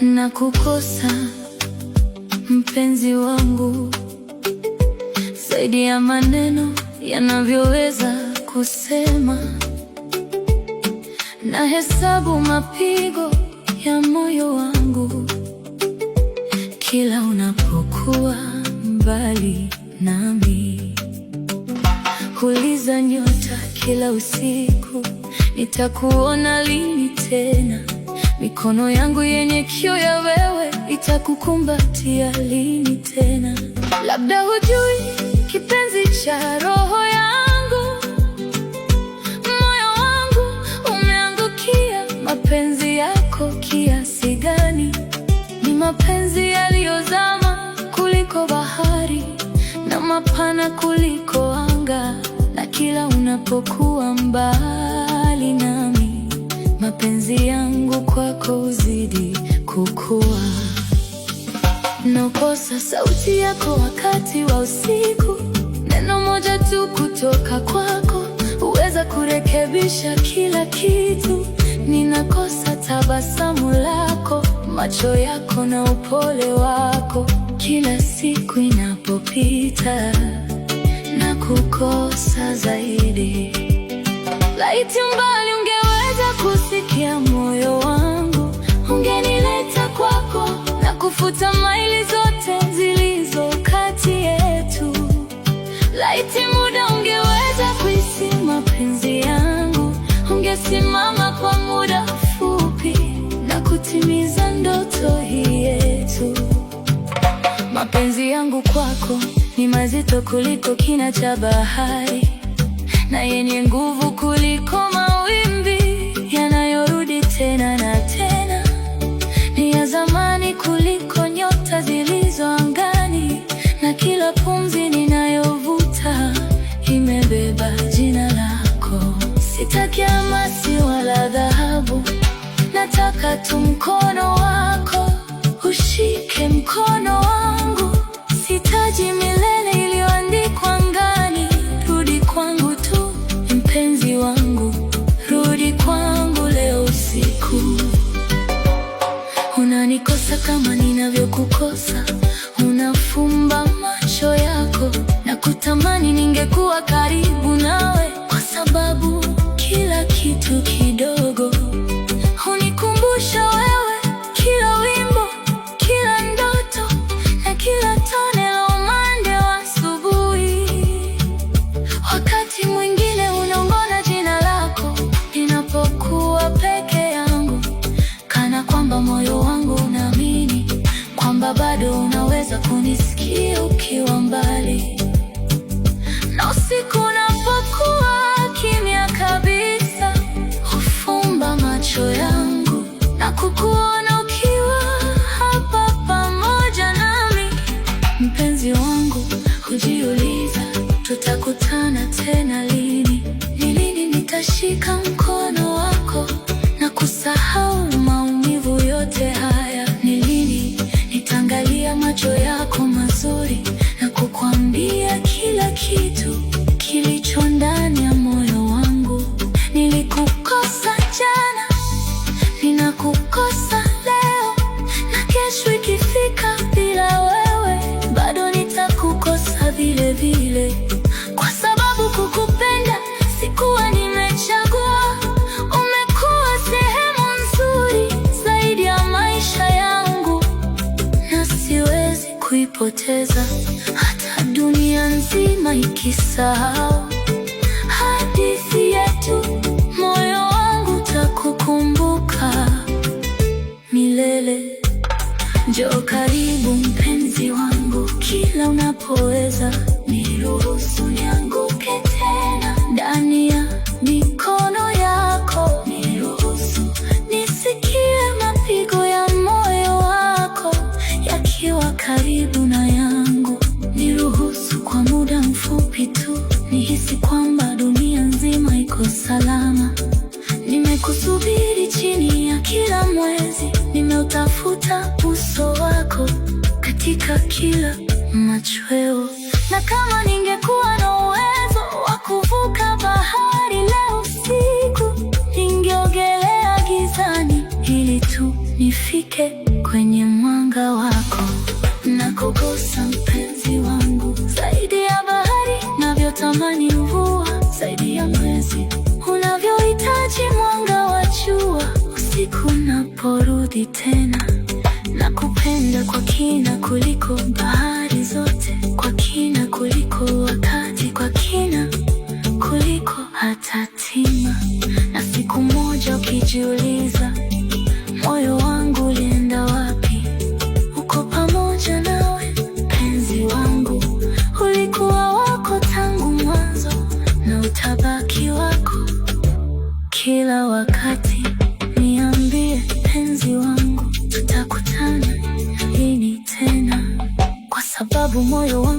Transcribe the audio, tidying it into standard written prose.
Na kukosa mpenzi wangu, zaidi ya maneno yanavyoweza kusema. Na hesabu mapigo ya moyo wangu kila unapokuwa mbali nami. Huuliza nyota kila usiku, nitakuona lini tena? Mikono yangu yenye kio ya wewe itakukumbatia lini tena? Labda hujui kipenzi cha roho yangu, moyo wangu umeangukia mapenzi yako kiasi gani. Ni mapenzi yaliyozama kuliko bahari na mapana kuliko anga, na kila unapokuwa mbali nami, mapenzi yangu kwako huzidi kukua. Nakosa sauti yako wakati wa usiku, neno moja tu kutoka kwako huweza kurekebisha kila kitu. Ninakosa tabasamu lako, macho yako na upole wako, kila siku inapopita na kukosa zaidi. Laiti mbali ungeweza kusikia moyo wangu, ungenileta kwako na kufuta maili zote zilizo kati yetu. Laiti muda ungeweza kuhisi mapenzi yangu, ungesimama kwa muda mfupi na kutimiza ndoto hii yetu. Mapenzi yangu kwako ni mazito kuliko kina cha bahari, na yenye nguvu kuliko mawimbi yanayorudi tena na tena. Ni ya zamani kuliko nyota zilizo angani, na kila pumzi ninayovuta imebeba jina lako. Sitaki almasi wala dhahabu, nataka tu mkono wako ushike mkono wangu. Sitaji milele iliyoandikwa angani. Rudi kwangu tu mpenzi wangu, rudi kwangu leo usiku. Unanikosa kama ninavyokukosa, unafumba macho yako na kutamani ningekuwa karibu nawe, kwa sababu kila kitu kidogo hunikumbusha wewe. Kila wimbo, kila ndoto na kila tone la umande wa asubuhi. Wakati mwingine unaongona jina lako ninapokuwa peke yangu, kana kwamba moyo wangu unaamini kwamba bado unaweza kunisikia ukiwa mbali. Na usiku unapokuwa kimya kabisa, hufumba macho yangu na kukuona ukiwa hapa pamoja nami. Mpenzi wangu, hujiuliza tutakutana tena lini? Ni lini nitashika mkono wako na kusahau maumivu yote haya? Ni lini nitaangalia macho yako mazuri na kukwambia kila kitu kilicho ndani ya moyo wangu? Nilikukosa jana, ninakukosa leo, na kesho ikifika bila wewe bado nitakukosa vile vile, kwa sababu kukupenda sikuwa nimechagua. Umekuwa sehemu nzuri zaidi ya maisha yangu, na siwezi kuipoteza hata dunia nzima ikisahau hadithi yetu. Moyo wangu utakukumbuka milele. Njoo karibu mpenzi wangu, kila unapoweza niruhusu nianguke tena ndani ya mikono yako. Niruhusu nisikie mapigo ya moyo wako yakiwa karibu na yangu. Niruhusu kwa muda mfupi tu nihisi kwamba dunia nzima iko salama. Nimekusubiri chini ya kila mwezi, nimeutafuta uso wako katika kila machweo. Na kama ningekuwa na uwezo wa kuvuka bahari leo usiku, ningeogelea gizani ili tu nifike kwenye mwanga wako. Nakukosa mpenzi wangu, zaidi ya bahari navyotamani mvua, zaidi ya mwezi unavyohitaji mwanga wa jua. Usiku naporudi tena, nakupenda kwa kina kuliko bahari zote, kwa kina kuliko wakati, kwa kina kuliko hata tima. Na siku moja ukijiuliza moyo wangu ulienda wapi, uko pamoja nawe mpenzi wangu. Ulikuwa wako tangu mwanzo na utabaki wako kila wakati. Niambie mpenzi wangu, tutakutana lini tena? Kwa sababu moyo wangu